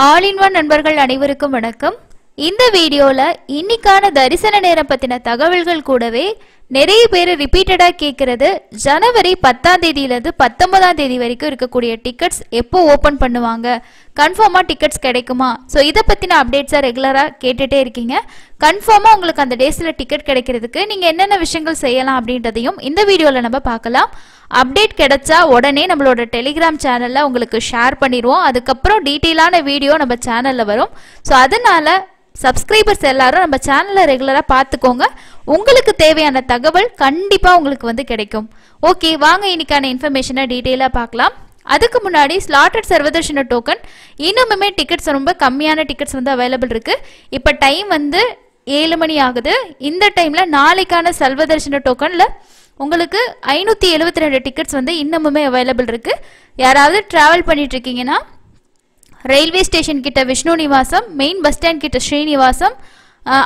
All in one நண்பர்கள் அனைவருக்கும் வணக்கம். இந்த வீடியோல இன்னைக்கான தரிசன நேரம் பத்தின தகவல்கள் கூடவே நிறைய பேர் ரிப்பீட்டடா கேட்கறது ஜனவரி 10ஆம் தேதியிலிருந்து 19ஆம் தேதி வரைக்கும் இருக்கக்கூடிய டிக்கெட்ஸ் எப்போ ஓபன் பண்ணுவாங்க, கன்ஃபார்மா டிக்கெட்ஸ் கிடைக்குமா? ஸோ இதை பத்தின அப்டேட்ஸை ரெகுலரா கேட்டுட்டே இருக்கீங்க. கன்ஃபார்மா உங்களுக்கு அந்த டேஸ்ல டிக்கெட் கிடைக்கிறதுக்கு நீங்க என்னென்ன விஷயங்கள் செய்யலாம் அப்படின்றதையும் இந்த வீடியோல நம்ம பார்க்கலாம். அப்டேட் கிடைச்சா உடனே நம்மளோட டெலிகிராம் சேனல்ல உங்களுக்கு ஷேர் பண்ணிடுவோம். அதுக்கப்புறம் டீட்டெயிலான வீடியோ நம்ம சேனல்ல வரும். ஸோ அதனால சப்ஸ்கிரைபர்ஸ் எல்லாரும் நம்ம சேனலை ரெகுலராக பார்த்துக்கோங்க. உங்களுக்கு தேவையான தகவல் கண்டிப்பாக உங்களுக்கு கிடைக்கும். ஓகே, வாங்க இன்னைக்கான இன்ஃபர்மேஷனை டீட்டெயிலாக பார்க்கலாம். அதுக்கு முன்னாடி ஸ்லாட்டட் சர்வதர்ஷன டோக்கன் இன்னுமே டிக்கெட்ஸ் ரொம்ப கம்மியான டிக்கெட்ஸ் அவைலபிள் இருக்கு. இப்போ டைம் 7 மணி ஆகுது. இந்த டைம்ல நாளைக்கான சர்வதர்ஷன டோக்கன்ல உங்களுக்கு 572 டிக்கெட்ஸ் இன்னமுமே அவைலபிள் இருக்கு. யாராவது டிராவல் பண்ணிட்டு இருக்கீங்கன்னா ரயில்வே ஸ்டேஷன் கிட்ட Vishnu Nivasam, main bus stand கிட்ட ஸ்ரீனிவாசம்,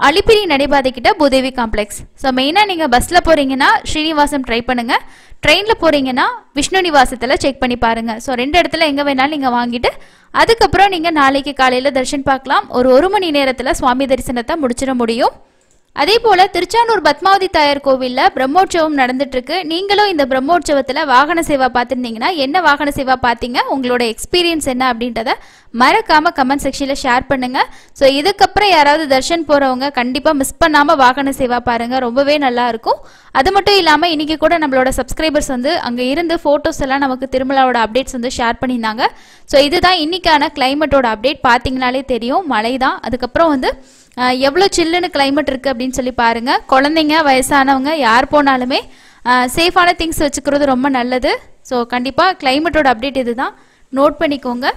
அலிப்பிரி நடைபாதை கிட்ட பூதேவி காம்ப்ளெக்ஸ். ஸோ மெயினாக நீங்கள் பஸ்ஸில் போகிறீங்கன்னா ஸ்ரீனிவாசம் ட்ரை பண்ணுங்கள். ட்ரெயினில் போகிறீங்கன்னா விஷ்ணு நிவாசத்தில் செக் பண்ணி பாருங்கள். ஸோ 2 இடத்துல எங்கே வேணாலும் நீங்கள் வாங்கிட்டு அதுக்கப்புறம் நீங்கள் நாளைக்கு காலையில் தரிசனம் பார்க்கலாம். ஒரு மணி நேரத்தில் சுவாமி தரிசனத்தை முடிச்சிட முடியும். அதே போல திருச்சானூர் பத்மாவதி தாயார் கோவில்ல பிரம்மோற்சவம் நடந்துட்டு இருக்கு. நீங்களும் இந்த பிரம்மோற்சவத்துல வாகன சேவா பார்த்துருந்தீங்கன்னா என்ன வாகன சேவா பார்த்தீங்க, உங்களோட எக்ஸ்பீரியன்ஸ் என்ன அப்படின்றத மறக்காம கமெண்ட் செக்ஷன்ல ஷேர் பண்ணுங்க. ஸோ இதுக்கப்புறம் யாராவது தர்ஷன் போறவங்க கண்டிப்பா மிஸ் பண்ணாம வாகன சேவா பாருங்க, ரொம்பவே நல்லா இருக்கும். அது மட்டும் இல்லாம இன்னைக்கு கூட நம்மளோட சப்ஸ்கிரைபர்ஸ் அங்க இருந்து போட்டோஸ் எல்லாம் நமக்கு திருமலாவோட அப்டேட்ஸ் ஷேர் பண்ணியிருந்தாங்க. ஸோ இதுதான் இன்னைக்கான கிளைமேட்டோட அப்டேட். பார்த்தீங்கனாலே தெரியும், மழை தான். அதுக்கப்புறம் எவ்வளோ சில்லுன்னு கிளைமேட் இருக்குது அப்படின்னு சொல்லி பாருங்கள். குழந்தைங்க, வயசானவங்க யார் போனாலுமே சேஃபான திங்ஸ் வச்சுக்கிறது ரொம்ப நல்லது. ஸோ கண்டிப்பாக கிளைமேட்டோட அப்டேட் இது தான், நோட் பண்ணிக்கோங்க.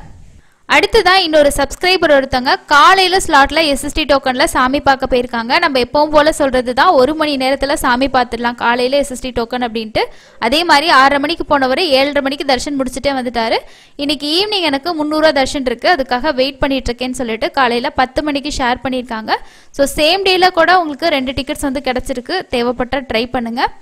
அடுத்ததான் இன்னொரு சப்ஸ்கிரைபர் ஒருத்தங்க காலையில் ஸ்லாட்டில் எஸ்எஸ்டி டோக்கனில் சாமி பார்க்க போயிருக்காங்க. நம்ம எப்பவும் போல் சொல்கிறது தான், 1 மணி நேரத்தில் சாமி பார்த்துடலாம் காலையில் எஸ்எஸ்டி டோக்கன் அப்படின்ட்டு. அதே மாதிரி 6:30 மணிக்கு போனவர் 7:30 மணிக்கு தர்ஷன் முடிச்சுட்டே வந்துட்டாரு. இன்னைக்கு ஈவினிங் எனக்கு 300 தர்ஷன் இருக்குது, அதுக்காக வெயிட் பண்ணிட்டு இருக்கேன்னு சொல்லிட்டு காலையில் 10 மணிக்கு ஷேர் பண்ணியிருக்காங்க. ஸோ சேம் டேயில் கூட உங்களுக்கு 2 டிக்கெட்ஸ் கிடச்சிருக்கு. தேவைப்பட்ட ட்ரை பண்ணுங்கள்.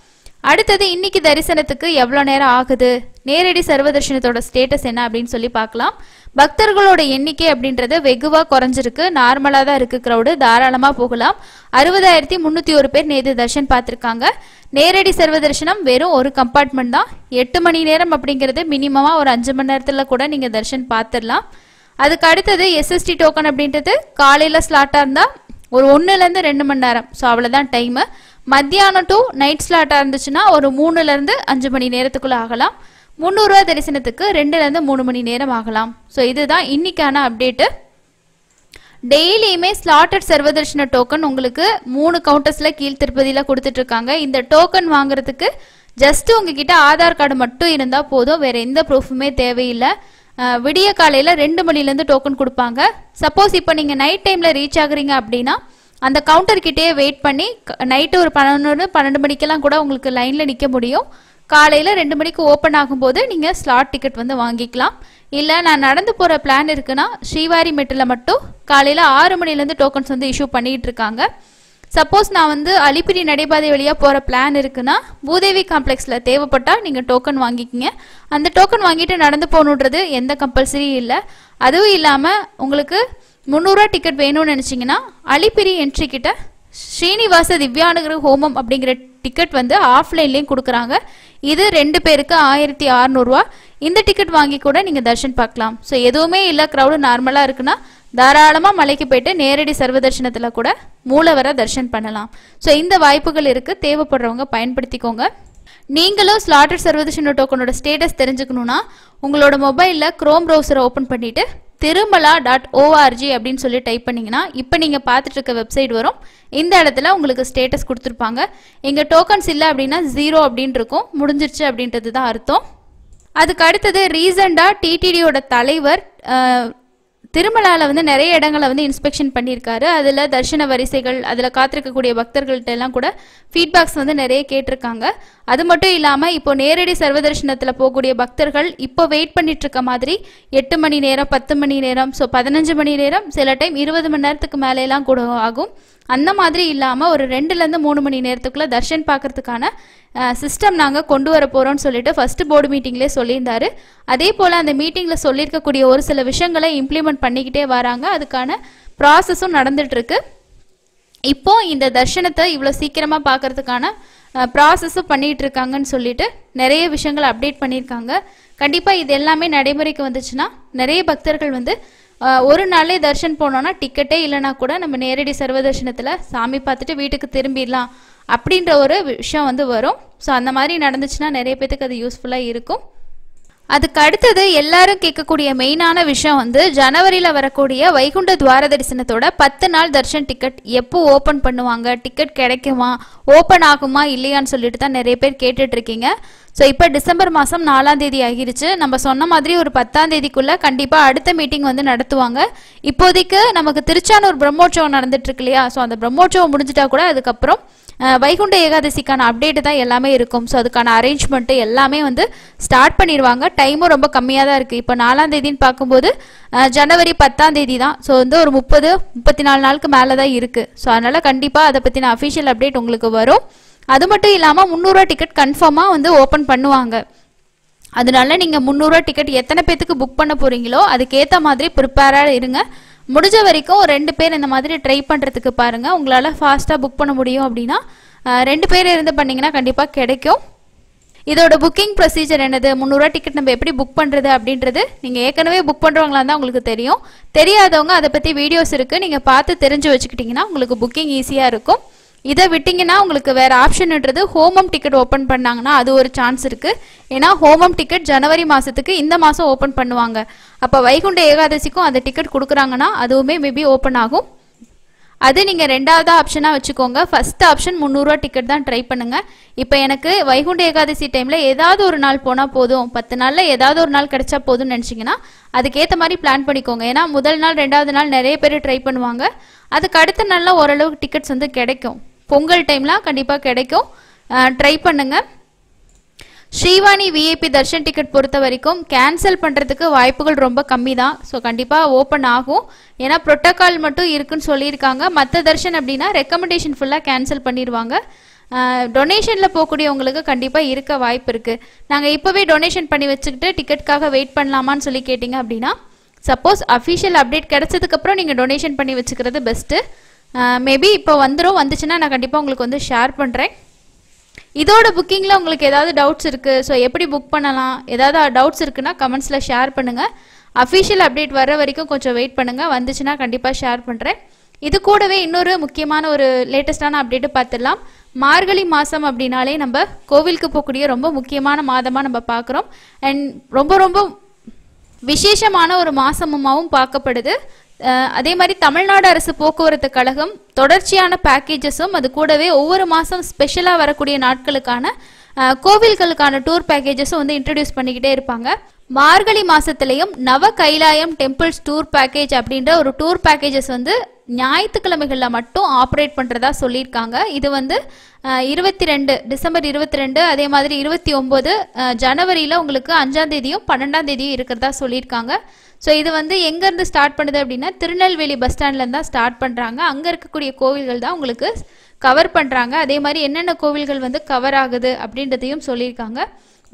அடுத்தது இன்னைக்கு தரிசனத்துக்கு எவ்வளோ நேரம் ஆகுது, நேரடி சர்வதர்ஷனத்தோட ஸ்டேட்டஸ் என்ன அப்படின்னு சொல்லி பார்க்கலாம். பக்தர்களோட எண்ணிக்கை அப்படின்றது வெகுவாக குறைஞ்சிருக்கு, நார்மலாக தான் இருக்குது. க்ரௌடு தாராளமாக போகலாம். 60,301 பேர் நேற்று தர்ஷன் பார்த்துருக்காங்க. நேரடி சர்வதர்ஷனம் வெறும் ஒரு கம்பார்ட்மெண்ட் தான். 8 மணி நேரம் அப்படிங்கிறது மினிமமாக ஒரு 5 மணி நேரத்தில் கூட நீங்கள் தர்ஷன் பார்த்துடலாம். அதுக்கு அடுத்தது எஸ்எஸ்டி டோக்கன் அப்படின்றது காலையில் ஸ்லாட்டாக இருந்தால் ஒரு 1லேருந்து 2 மணி நேரம். ஸோ அவ்வளோதான் டைமு. மத்தியானம் டு நைட் ஸ்லாட்டாக இருந்துச்சுன்னா ஒரு 3லேருந்து 5 மணி நேரத்துக்குள்ளே ஆகலாம். 300 ரூபா தரிசனத்துக்கு 2லேருந்து 3 மணி நேரம் ஆகலாம். ஸோ இதுதான் இன்னைக்கான அப்டேட்டு. டெய்லியுமே ஸ்லாட்டட் சர்வதர்ஷன டோக்கன் உங்களுக்கு 3 கவுண்டர்ஸில் கீழ் திருப்பதியில் கொடுத்துட்ருக்காங்க. இந்த டோக்கன் வாங்குறதுக்கு ஜஸ்ட் உங்ககிட்ட ஆதார் கார்டு மட்டும் இருந்தால் போதும், வேறு எந்த ப்ரூஃபுமே தேவையில்லை. விடிய காலையில் 2 மணிலேருந்து டோக்கன் கொடுப்பாங்க. சப்போஸ் இப்போ நீங்கள் நைட் டைமில் ரீச் ஆகுறீங்க அப்படின்னா அந்த கவுண்டர்கிட்டே வெயிட் பண்ணி நைட்டு ஒரு 11-12 மணிக்கெல்லாம் கூட உங்களுக்கு லைனில் நிற்க முடியும். காலையில் 2 மணிக்கு ஓப்பன் ஆகும்போது நீங்கள் ஸ்லாட் டிக்கெட் வாங்கிக்கலாம். இல்லை நான் நடந்து போகிற பிளான் இருக்குன்னா ஸ்ரீவாரி மெட்டில் மட்டும் காலையில் 6 மணிலேருந்து டோக்கன்ஸ் இஷ்யூ பண்ணிகிட்டு இருக்காங்க. சப்போஸ் நான் அலிப்பிரி நடைபாதை வழியாக போகிற பிளான் இருக்குன்னா பூதேவி காம்ப்ளெக்ஸில் தேவைப்பட்டால் நீங்கள் டோக்கன் வாங்கிக்கிங்க. அந்த டோக்கன் வாங்கிட்டு நடந்து போகணுன்றது எந்த கம்பல்சரி இல்லை. அதுவும் இல்லாமல் உங்களுக்கு 300 ரூபா டிக்கெட் வேணும்னு நினச்சிங்கன்னா அலிப்பிரி என்ட்ரி கிட்ட ஸ்ரீனிவாச திவ்யானுகிர ஹோமம் அப்படிங்கிற டிக்கெட் ஆஃப்லைன்லேயும் கொடுக்குறாங்க. இது 2 பேருக்கு 1600 ரூபா. இந்த டிக்கெட் வாங்கி கூட நீங்கள் தர்ஷன் பார்க்கலாம். ஸோ எதுவுமே இல்லை, க்ரௌடு நார்மலாக இருக்குன்னா தாராளமாக மலைக்கு போயிட்டு நேரடி சர்வதர்ஷனத்தில் கூட மூலவர தர்ஷன் பண்ணலாம். ஸோ இந்த வாய்ப்புகள் இருக்குது, தேவைப்படுறவங்க பயன்படுத்திக்கோங்க. நீங்களும் ஸ்லாட்டட் சர்வதர்ஷன டோக்கனோட ஸ்டேட்டஸ் தெரிஞ்சுக்கணுன்னா உங்களோட மொபைலில் க்ரோம் ப்ரௌசரை ஓப்பன் பண்ணிவிட்டு திருமலா.org அப்படின்னு சொல்லி டைப் பண்ணிங்கன்னா இப்போ நீங்கள் பார்த்துட்டு இருக்க வெப்சைட் வரும். இந்த இடத்துல உங்களுக்கு ஸ்டேட்டஸ் கொடுத்துருப்பாங்க. எங்கள் டோக்கன்ஸ் இல்லை அப்படின்னா 0 அப்படின்னு இருக்கும், முடிஞ்சிருச்சு அப்படின்றது தான் அர்த்தம். அதுக்கு அடுத்தது ரீசெண்டாக டிடிடியோட தலைவர் திருமலாவில் நிறைய இடங்களை இன்ஸ்பெக்ஷன் பண்ணியிருக்காரு. அதில் தர்ஷன வரிசைகள், அதில் காத்திருக்கக்கூடிய பக்தர்கள்ட்ட எல்லாம் கூட ஃபீட்பேக்ஸ் நிறைய கேட்டிருக்காங்க. அது மட்டும் இல்லாமல் இப்போ நேரடி சர்வதர்ஷனத்தில் போகக்கூடிய பக்தர்கள் இப்போ வெயிட் பண்ணிட்டு இருக்க மாதிரி 8 மணி நேரம், 10 மணி நேரம், ஸோ 15 மணி நேரம், சில டைம் 20 மணி நேரத்துக்கு மேலேலாம் கூட ஆகும். அந்த மாதிரி இல்லாமல் ஒரு 2லேருந்து 3 மணி நேரத்துக்குள்ளே தர்ஷன் பார்க்கறதுக்கான சிஸ்டம் நாங்கள் கொண்டு வர போகிறோம்னு சொல்லிட்டு ஃபஸ்ட்டு போர்டு மீட்டிங்லேயே சொல்லியிருந்தாரு. அதே போல் அந்த மீட்டிங்கில் சொல்லியிருக்கக்கூடிய ஒரு சில விஷயங்களை இம்ப்ளிமெண்ட் பண்ணிக்கிட்டே வராங்க. அதுக்கான ப்ராசஸும் நடந்துகிட்ருக்கு. இப்போது இந்த தர்ஷனத்தை இவ்வளோ சீக்கிரமாக பார்க்கறதுக்கான ப்ராசஸும் பண்ணிகிட்டு இருக்காங்கன்னு சொல்லிட்டு நிறைய விஷயங்கள் அப்டேட் பண்ணியிருக்காங்க. கண்டிப்பாக இது எல்லாமே நடைமுறைக்கு வந்துச்சுன்னா நிறைய பக்தர்கள் வந்து ஒரு நாளே தர்ஷன் போனோன்னா டிக்கெட்டே இல்லைனா கூட நம்ம நேரடி சர்வ தர்ஷனத்தில் சாமி பார்த்துட்டு வீட்டுக்கு திரும்பிடலாம் அப்படின்ற ஒரு விஷயம் வந்து வரும். ஸோ அந்த மாதிரி நடந்துச்சுன்னா நிறைய பேத்துக்கு அது யூஸ்ஃபுல்லாக இருக்கும். அதுக்கு அடுத்தது எல்லாரும் கேட்கக்கூடிய மெயினான விஷயம் வந்து ஜனவரியில் வரக்கூடிய வைகுண்ட துவார தரிசனத்தோட 10 நாள் தர்ஷன் டிக்கெட் எப்போ ஓப்பன் பண்ணுவாங்க, டிக்கெட் கிடைக்குமா, ஓப்பன் ஆகுமா இல்லையான்னு சொல்லிட்டு தான் நிறைய பேர் கேட்டுட்ருக்கீங்க. ஸோ இப்போ டிசம்பர் மாதம் 4ஆம் தேதி ஆகிருச்சு. நம்ம சொன்ன மாதிரி ஒரு 10ஆம் தேதிக்குள்ளே கண்டிப்பாக அடுத்த மீட்டிங் வந்து நடத்துவாங்க. இப்போதைக்கு நமக்கு திருச்சானூர் பிரம்மோற்சவம் நடந்துட்டுருக்கு இல்லையா, ஸோ அந்த பிரம்மோற்சவம் முடிஞ்சிட்டா கூட அதுக்கப்புறம் வைகுண்ட ஏகாதசிக்கான அப்டேட்டு தான் எல்லாமே இருக்கும். ஸோ அதுக்கான அரேஞ்ச்மெண்ட்டு எல்லாமே வந்து ஸ்டார்ட் பண்ணிடுவாங்க. டைமும் ரொம்ப கம்மியாக தான் இருக்குது. இப்போ 4ஆம் தேதின்னு பார்க்கும்போது ஜனவரி 10ஆம் தேதி தான். ஸோ வந்து ஒரு 30-34 நாளுக்கு மேலே தான் இருக்குது. ஸோ அதனால் கண்டிப்பாக அதை பற்றின அஃபிஷியல் அப்டேட் உங்களுக்கு வரும். அது மட்டும் இல்லாமல் 300 ரூபா டிக்கெட் கன்ஃபார்மாக வந்து ஓப்பன் பண்ணுவாங்க. அதனால நீங்கள் 300 ரூபா டிக்கெட் எத்தனை பேத்துக்கு புக் பண்ண போகிறீங்களோ அதுக்கேற்ற மாதிரி ப்ரிப்பேராக இருங்க. முடிஞ்ச வரைக்கும் 2 பேர் இந்த மாதிரி ட்ரை பண்ணுறதுக்கு பாருங்கள். உங்களால் ஃபாஸ்ட்டாக புக் பண்ண முடியும் அப்படின்னா 2 பேர் இருந்து பண்ணிங்கன்னா கண்டிப்பாக கிடைக்கும். இதோட புக்கிங் ப்ரொசீஜர் என்னது, 300 ரூபா டிக்கெட் நம்ம எப்படி புக் பண்ணுறது அப்படின்றது நீங்கள் ஏற்கனவே புக் பண்ணுறவங்களா தான் உங்களுக்கு தெரியும். தெரியாதவங்க அதை பற்றி வீடியோஸ் இருக்குது, நீங்கள் பார்த்து தெரிஞ்சு வச்சுக்கிட்டிங்கன்னா உங்களுக்கு புக்கிங் ஈஸியாக இருக்கும். இதை விட்டிங்கன்னா உங்களுக்கு வேறு ஆப்ஷன்ன்றது ஹோமம் டிக்கெட் ஓப்பன் பண்ணாங்கன்னா அது ஒரு சான்ஸ் இருக்குது. ஏன்னா ஹோமம் டிக்கெட் ஜனவரி மாதத்துக்கு இந்த மாதம் ஓப்பன் பண்ணுவாங்க. அப்போ வைகுண்ட ஏகாதசிக்கும் அந்த டிக்கெட் கொடுக்குறாங்கன்னா அதுவுமே மேபி ஓப்பன் ஆகும். அது நீங்கள் 2வது ஆப்ஷனாக வச்சுக்கோங்க. ஃபஸ்ட் ஆப்ஷன் 300 ரூபா டிக்கெட் தான் ட்ரை பண்ணுங்கள். இப்போ எனக்கு வைகுண்ட ஏகாதசி டைமில் ஏதாவது ஒரு நாள் போனால் போதும், 10 நாளில் ஏதாவது ஒரு நாள் கிடைச்சா போதும்னு நினச்சிங்கன்னா அதுக்கேற்ற மாதிரி பிளான் பண்ணிக்கோங்க. ஏன்னா முதல் நாள் 2வது நாள் நிறைய பேர் ட்ரை பண்ணுவாங்க. அதுக்கு அடுத்த நாளில் ஓரளவுக்கு டிக்கெட்ஸ் வந்து கிடைக்கும். பொங்கல் டைம்லாம் கண்டிப்பாக கிடைக்கும். ட்ரை பண்ணுங்கள். ஸ்ரீவாணி விஐபி தர்ஷன் டிக்கெட் பொறுத்த வரைக்கும் கேன்சல் பண்ணுறதுக்கு வாய்ப்புகள் ரொம்ப கம்மி தான். ஸோ கண்டிப்பாக ஓப்பன் ஆகும். ஏன்னா ப்ரோட்டோக்கால் மட்டும் இருக்குன்னு சொல்லியிருக்காங்க. மற்ற தர்ஷன் அப்படின்னா ரெக்கமெண்டேஷன் ஃபுல்லாக கேன்சல் பண்ணிடுவாங்க. டொனேஷனில் போகக்கூடியவங்களுக்கு கண்டிப்பாக இருக்க வாய்ப்பு இருக்குது. நாங்கள் இப்போவே டொனேஷன் பண்ணி வச்சுக்கிட்டு டிக்கெட்டுக்காக வெயிட் பண்ணலாமான்னு சொல்லி கேட்டிங்க அப்படின்னா சப்போஸ் அஃபிஷியல் அப்டேட் கிடச்சதுக்கப்புறம் நீங்கள் டொனேஷன் பண்ணி வச்சுக்கிறது பெஸ்ட்டு. மேபி இப்போ வந்துச்சுன்னா நான் கண்டிப்பாக உங்களுக்கு வந்து ஷேர் பண்ணுறேன். இதோட புக்கிங்கில் உங்களுக்கு ஏதாவது டவுட்ஸ் இருக்குது, ஸோ எப்படி புக் பண்ணலாம், ஏதாவது டவுட்ஸ் இருக்குன்னா கமெண்ட்ஸில் ஷேர் பண்ணுங்கள். அஃபிஷியல் அப்டேட் வர வரைக்கும் கொஞ்சம் வெயிட் பண்ணுங்கள். வந்துச்சுன்னா கண்டிப்பாக ஷேர் பண்ணுறேன். இது கூடவே இன்னொரு முக்கியமான ஒரு லேட்டஸ்டான அப்டேட்டு பார்த்துடலாம். மார்கழி மாதம் அப்படின்னாலே நம்ம கோவிலுக்கு போகக்கூடிய ரொம்ப முக்கியமான மாதமாக நம்ம பார்க்குறோம். அண்ட் ரொம்ப ரொம்ப விசேஷமான ஒரு மாதமுமாகவும் பார்க்கப்படுது. அதே மாதிரி தமிழ்நாடு அரசு போக்குவரத்து கழகம் தொடர்ச்சியான பேக்கேஜஸும் அது கூடவே ஒவ்வொரு மாதம் ஸ்பெஷலாக வரக்கூடிய நாட்களுக்கான கோவில்களுக்கான டூர் பேக்கேஜஸும் வந்து இன்ட்ரடியூஸ் பண்ணிக்கிட்டே இருப்பாங்க. மார்கழி மாதத்துலேயும் நவ கைலாயம் டெம்பிள்ஸ் டூர் பேக்கேஜ் அப்படின்ற ஒரு டூர் பேக்கேஜஸ் வந்து ஞாயிற்றுக்கிழமைகளில் மட்டும் ஆப்ரேட் பண்ணுறதா சொல்லியிருக்காங்க. இது வந்து 22 டிசம்பர் 22 அதே மாதிரி 29 ஜனவரியில் உங்களுக்கு 5ஆம் தேதியும் 12ஆம் தேதியும் இருக்கிறதா சொல்லியிருக்காங்க. ஸோ இது வந்து எங்கேருந்து ஸ்டார்ட் பண்ணுது அப்படின்னா திருநெல்வேலி பஸ் ஸ்டாண்ட்லேருந்து தான் ஸ்டார்ட் பண்ணுறாங்க. அங்கே இருக்கக்கூடிய கோவில்கள் தான் உங்களுக்கு கவர் பண்ணுறாங்க. அதே மாதிரி என்னென்ன கோவில்கள் வந்து கவர் ஆகுது அப்படின்றதையும் சொல்லியிருக்காங்க.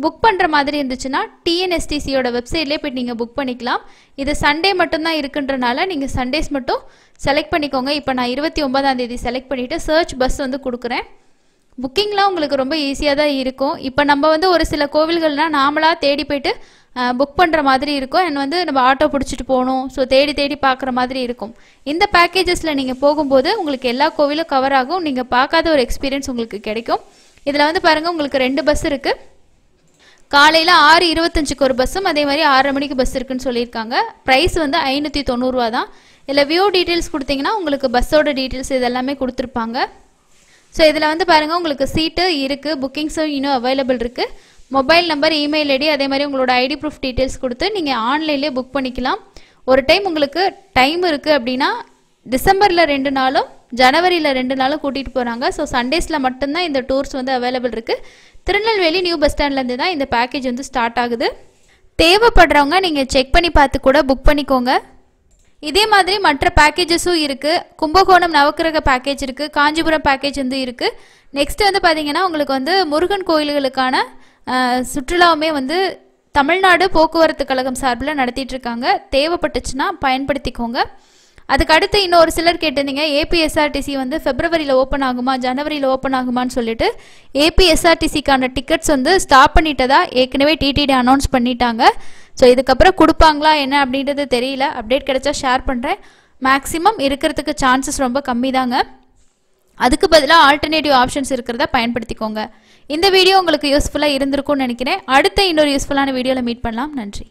புக் பண்ணுற மாதிரி இருந்துச்சுன்னா டிஎன்எஸ்டிசியோட வெப்சைட்லேயே போய்ட்டு நீங்கள் புக் பண்ணிக்கலாம். இது சண்டே மட்டும்தான் இருக்குன்றனால நீங்கள் சண்டேஸ் மட்டும் செலக்ட் பண்ணிக்கோங்க. இப்போ நான் 29ஆம் தேதி செலக்ட் பண்ணிவிட்டு சர்ச் பஸ் வந்து கொடுக்குறேன். புக்கிங்லாம் உங்களுக்கு ரொம்ப ஈஸியாக தான் இருக்கும். இப்போ நம்ம வந்து ஒரு சில கோவில்கள்னால் நாமளாக தேடி போய்ட்டு புக் பண்ணுற மாதிரி இருக்கும். அண்ட் வந்து நம்ம ஆட்டோ பிடிச்சிட்டு போகணும். ஸோ தேடி தேடி பார்க்குற மாதிரி இருக்கும். இந்த பேக்கேஜஸில் நீங்கள் போகும்போது உங்களுக்கு எல்லா கோவிலும் கவர் ஆகும். நீங்கள் பார்க்காத ஒரு எக்ஸ்பீரியன்ஸ் உங்களுக்கு கிடைக்கும். இதில் வந்து பாருங்கள் உங்களுக்கு 2 பஸ் இருக்குது. காலையில் 6:25க்கு ஒரு பஸ்ஸும் அதே மாதிரி 6:30 மணிக்கு பஸ் இருக்குன்னு சொல்லியிருக்காங்க. ப்ரைஸ் வந்து 590 ரூபா தான். இதில் வியூ டீட்டெயில்ஸ் கொடுத்தீங்கன்னா உங்களுக்கு பஸ்ஸோட டீட்டெயில்ஸ் இதெல்லாமே கொடுத்துருப்பாங்க. ஸோ இதில் வந்து பாருங்கள் உங்களுக்கு சீட்டு இருக்குது, புக்கிங்ஸும் இன்னும் அவைலபிள் இருக்குது. மொபைல் நம்பர், இமெயில் ஐடி அதே மாதிரி உங்களோட ஐடி ப்ரூஃப் டீட்டெயில்ஸ் கொடுத்து நீங்கள் ஆன்லைன்லேயே புக் பண்ணிக்கலாம். ஒரு டைம் உங்களுக்கு டைம் இருக்குது அப்படின்னா டிசம்பரில் 2 நாளும் ஜனவரியில் 2 நாளும் கூட்டிகிட்டு போகிறாங்க. ஸோ சண்டேஸில் மட்டும்தான் இந்த டூர்ஸ் வந்து அவைலபிள் இருக்குது. திருநெல்வேலி நியூ பஸ் ஸ்டாண்ட்லேருந்து தான் இந்த பேக்கேஜ் வந்து ஸ்டார்ட் ஆகுது. தேவைப்படுறவங்க நீங்கள் செக் பண்ணி பார்த்து கூட புக் பண்ணிக்கோங்க. இதே மாதிரி மற்ற பேக்கேஜஸும் இருக்குது. கும்பகோணம் நவக்கிரக பேக்கேஜ் இருக்குது, காஞ்சிபுரம் பேக்கேஜ் வந்து இருக்குது. நெக்ஸ்ட் வந்து பார்த்தீங்கன்னா உங்களுக்கு வந்து முருகன் கோயில்களுக்கான சுற்றுலாவுமே வந்து தமிழ்நாடு போக்குவரத்து கழகம் சார்பில் நடத்திட்டு இருக்காங்க. தேவைப்பட்டுச்சுன்னா பயன்படுத்திக்கோங்க. அதுக்கு அடுத்து இன்னொரு சிலர் கேட்டிருந்தீங்க, ஏபிஎஸ்ஆர்டிசி வந்து ஃபெப்ரவரியில் ஓப்பன் ஆகுமா ஜனவரியில் ஓப்பன் ஆகுமான்னு சொல்லிட்டு. ஏபிஎஸ்ஆர்டிசிக்கான டிக்கெட்ஸ் வந்து ஸ்டாப் பண்ணிட்டதா ஏற்கனவே டிடிடி அனௌன்ஸ் பண்ணிட்டாங்க. ஸோ இதுக்கப்புறம் கொடுப்பாங்களா என்ன அப்படின்றது தெரியல. அப்டேட் கிடைச்சா ஷேர் பண்ணுறேன். மேக்ஸிமம் இருக்கிறதுக்கு சான்சஸ் ரொம்ப கம்மி தாங்க. அதுக்கு பதிலாக ஆல்டர்னேட்டிவ் ஆப்ஷன்ஸ் இருக்கிறத பயன்படுத்திக்கோங்க. இந்த வீடியோ உங்களுக்கு யூஸ்ஃபுல்லாக இருந்திருக்கும்னு நினைக்கிறேன். அடுத்த இன்னொரு யூஸ்ஃபுல்லான வீடியோவில் மீட் பண்ணலாம். நன்றி.